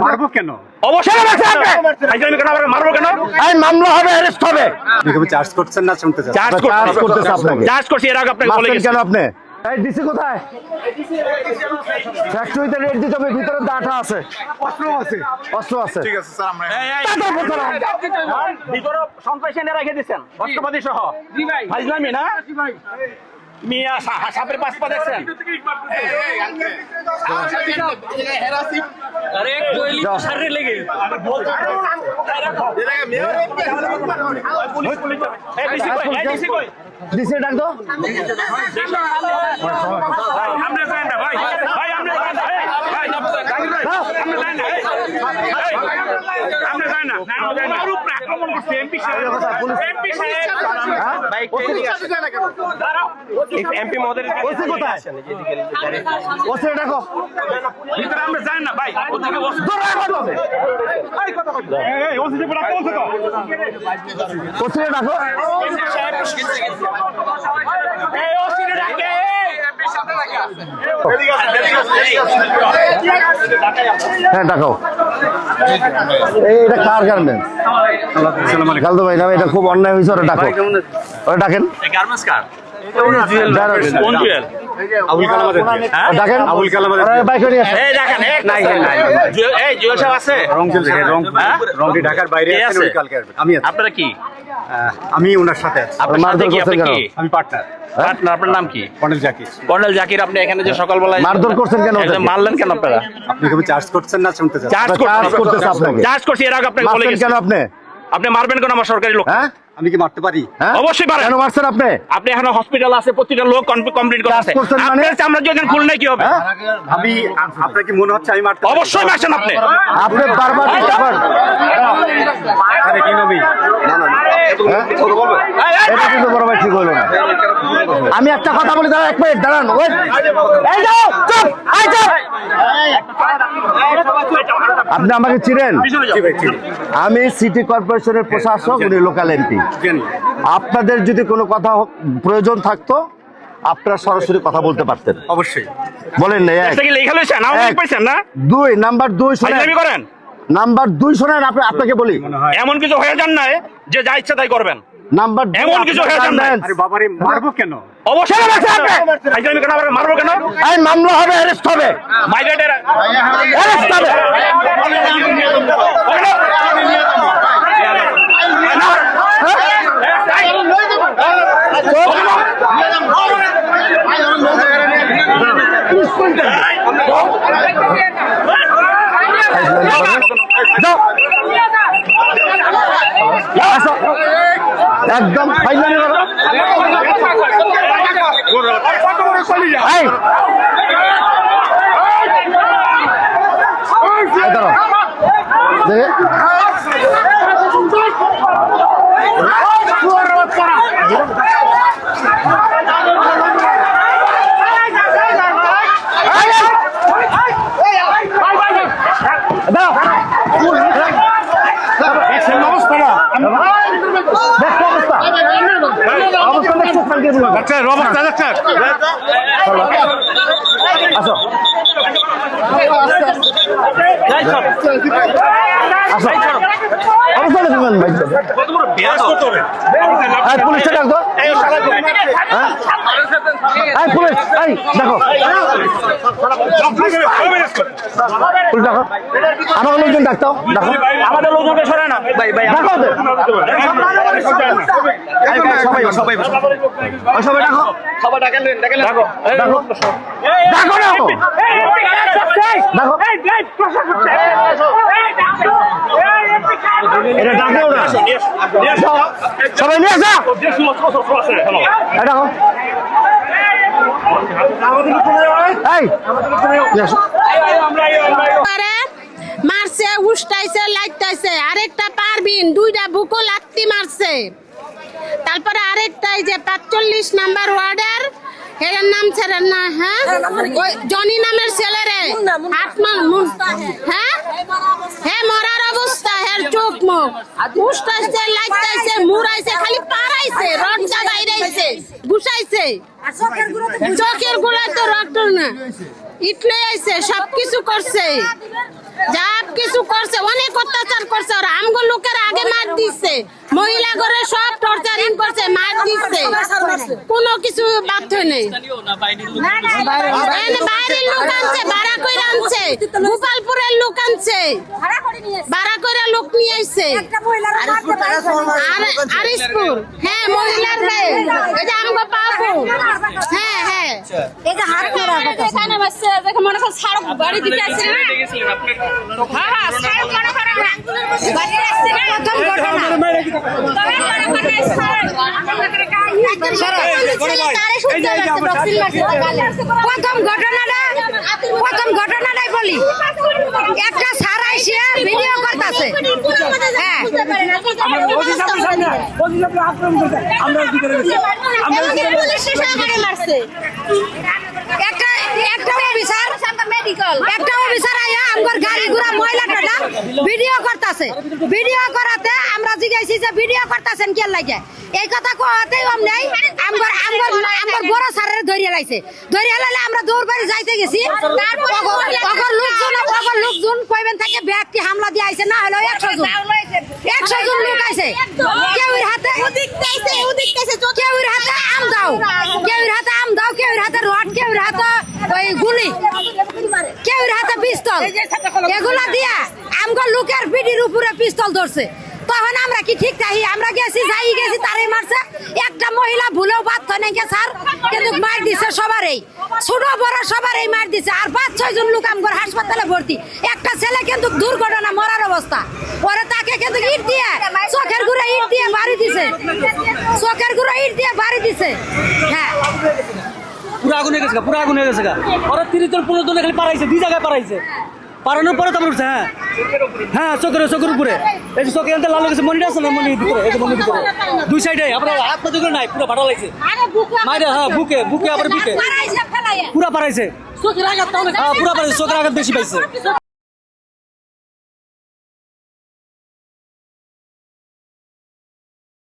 মারবো কেন? অবশ্যই মারবো কেন? মামলা হবে, অ্যারেস্ট হবে। চার্জ করছেন না? শুনতে চাচ্ছি। চার্জ করছি, এর আগে আপনাকে বলে গেছি। কেন আপনি? এই ডিসি কোথায়? ফ্যাক্টরিতে রেড দিতে হবে, ভিতরে ডাটা আছে, অস্ত্র আছে। ঠিক আছে স্যার, আমরা ভিতরে সন্ত্রাসী এনে রেখে দিচ্ছেন, অস্ত্রপাতি সহ। ফাইজলামি না মিয়া, সাপের পাঁচ পা দেখছেন? ডিসি ডাক দাও। এমপি মহোদয় কোথায়? ওসে ডাকো। ভিতরে আমরা যাই না ভাই, ওদিকে ওসে ডাকো। হ্যাঁ ডাকো। এটা কার গার্মেন্টস? খালদু ভাই নামে, এটা খুব অন্যায় হয়েছে, ওরা ডাকো। ওরা ডাকেন। গার্মেন্টস কার? কোন জুয়েল? আবুল কালাম ডাকেন। আবুল কালাম বাইক নিয়ে আসেন। এই দেখেন, এই জুয়েল সাহেব আছে? রংটি ঢাকার বাইরে আছে, উনি কালকে আসবেন। আমি আছি। আপনারা কি? আমি ওনার সাথে আছি। আপনার সাথে কি? আপনি কি আমি পার্টনার। আপনার নাম কি? কর্নেল জাকির। কর্নেল জাকির। আপনি এখানে যে সকালবেলায় মারধর করছেন কেন? মারলেন কেন আপনারা? আপনি কি চার্জ করছেন না? শুনতে চাচ্ছি। চার্জ করতেছে আপনাকে। চার্জ করছি, এর আগে আপনাকে বলে মারছেন গেছি। কেন আপনি? আপনি মারবেন কেন আমার সরকারি লোক? হ্যাঁ, আমি কি মারতে পারি? হ্যাঁ অবশ্যই পারেন। কেন মারছেন আপনি? আপনি এখানে হসপিটাল আছে, প্রতিটা লোক কমপ্লিট করে আছে। করছেন মানে? আপনার আমরা যদি খুল নাই কি হবে? আমি, আপনার কি মনে হচ্ছে আমি মারতে? অবশ্যই মারছেন আপনি। আপনি বারবার আরে কি নবী? না না, এটা কিন্তু বড় ভাই ঠিক হলো না। আমি একটা কথা বলি, দাঁড়ান, এক মিনিট দাঁড়ান। এই যাও, চুপ, এই যাও। আপনি আমাকে চিনেন? আমি সিটি কর্পোরেশনের প্রশাসক, উনি লোকাল এমপি। আপনাদের যদি কোনো কথা প্রয়োজন থাকতো, আপনারা সরাসরি কথা বলতে পারতেন। অবশ্যই বলেন না। দুই নাম্বার, দুই শোনেন, নাম্বার দুই শোনেন, আপনাকে বলি, এমন কিছু হয়ে যান না যে যা ইচ্ছা তাই করবেন। নাম্বার এমন কিছু হয়ে যান না। আরে বাবারে, মারবো কেন? অবশ্যই মারবো কেন? এই মামলা হবে, অ্যারেস্ট হবে, মাইগ্রেটের অ্যারেস্ট হবে। একদম ফাইনালি পুলিশটা ডাকতো। পুলিশ, দেখো আমার লোকজন ডাকতাম, ডাকো আমাদের লোকজনকে সরে না ভাই ভাই। ডাকো সবাই সবাই সবাই ডাকো, সবাই ডাকেন ডাকো ডাকো ডাকো ডাকো এটা ডাকেও না, সবাই নিয়ে আসা। দেখো মারছে, উষ্টাইছে, লাইটাইছে। আরেকটা পারবিন দুইটা বুকো লাত্তি মারছে। তারপরে আরেকটা এই যে 45 নাম্বার ওয়ার্ডের এর নাম ছেড়েন না। হ্যাঁ, ওই জনি নামের ছেলেরে হ্যাঁ হ্যাঁ মরার অবস্থা, হের চোখ মুখ উষ্টাইছে, লাইটাইছে, মুড়াইছে, খালি পারাইছে, রডটা বাইরাইছে, ঘুষাইছে, চোখের গোড়ায় তো রক্ত না। ইট লয়ে আইছে, সবকিছু করছে, যা কিছু করছে, অনেক অত্যাচার করছে। আর আমগো লোকের আগে মার দিচ্ছে, মহিলা ঘরে সব টর্চারিং করছে, মার দিচ্ছে, কোনো কিছু বাধ্য নেই। বাইরের লোক আনছে, ভাড়া করে আনছে, গোপালপুরের লোক আনছে, ভাড়া করে লোক নিয়ে আইছে। আরিসপুর, হ্যাঁ, মহিলার গায়ে, এটা আমগো পাবো। হ্যাঁ হ্যাঁ, এটা হাত ধরা এখানে বসে দেখো মনে করো সাড়ক বাড়ি দিতে আসছে না। হ্যাঁ হ্যাঁ, সাড়ক মনে করো বাড়ি আসছে না। প্রথম ঘটনা প্রথম ঘটনাটাই বলি, একটা সারা এসে ভিডিও করতেছে। হ্যাঁ, একটা অফিসার আইয়া আমগর গাড়ি ঘোড়া ময়লাটা ভিডিও করতেছে। ভিডিও করাতে আমরা জিজ্ঞাসি যে ভিডিও করতেছেন কে লাগে, এই কথা কওয়াতেই অমনি আমগর আমগর আমগর বড় স্যারের ধরিয়ে লাইছে। ধরিয়ে লাইলে আমরা দৌড় বাড়ি যাইতে গেছি। অগর লোকজন কইবেন থাকে ব্যক্তি হামলা দিয়ে আইছে, না হলো 100 জন লোক আইছে। কেউর হাতে কেউর হাতে আম দাও, কেউর হাতে আম দাও, কেউর হাতে রড, কেউর হাতে ওই গুলি, কেউর হাতে পিস্তল, এগুলা দিয়া আমগো লোকের পিঠির উপরে পিস্তল ধরছে। তখন আমরা কি ঠিক থাকি? আমরা গেছি, যাই গেছি, তারে মারছে। একটা মহিলা ভুলেও বাদ হয় নাকি স্যার, কিন্তু মার দিছে সবারই, ছোট বড় সবারই মার দিছে। আর 5-6 জন লোক আমগর হাসপাতালে ভর্তি। একটা ছেলে কিন্তু দুর্ঘটনা, মরার অবস্থা। পরে তাকে কিন্তু ইট দিয়ে, চোখের গুঁড়া ইট দিয়ে বাড়ি দিছে, চোখের গুঁড়া ইট দিয়ে বাড়ি দিছে। হ্যাঁ, পুরো আগুন হয়ে গেছে, পুরো আগুন হয়ে গেছে। ওরা 30 জন 15 জন খালি পারাইছে, 2 জায়গায় পারাইছে। পারানোর পরে তারপর উঠছে। হ্যাঁ হ্যাঁ, চোখের উপরে, এই যে চোখের লাল হয়ে গেছে, মনিটা আছে না, মনির ভিতরে, এই যে মনির ভিতরে 2 সাইডে আপনার হাত পা দুটো নাই, পুরো ফাটা লাগছে মাইরে। হ্যাঁ, বুকে আবার পিঠে পুরা পারাইছে। হ্যাঁ, পুরা পারাইছে, চোখের আঘাত বেশি পাইছে।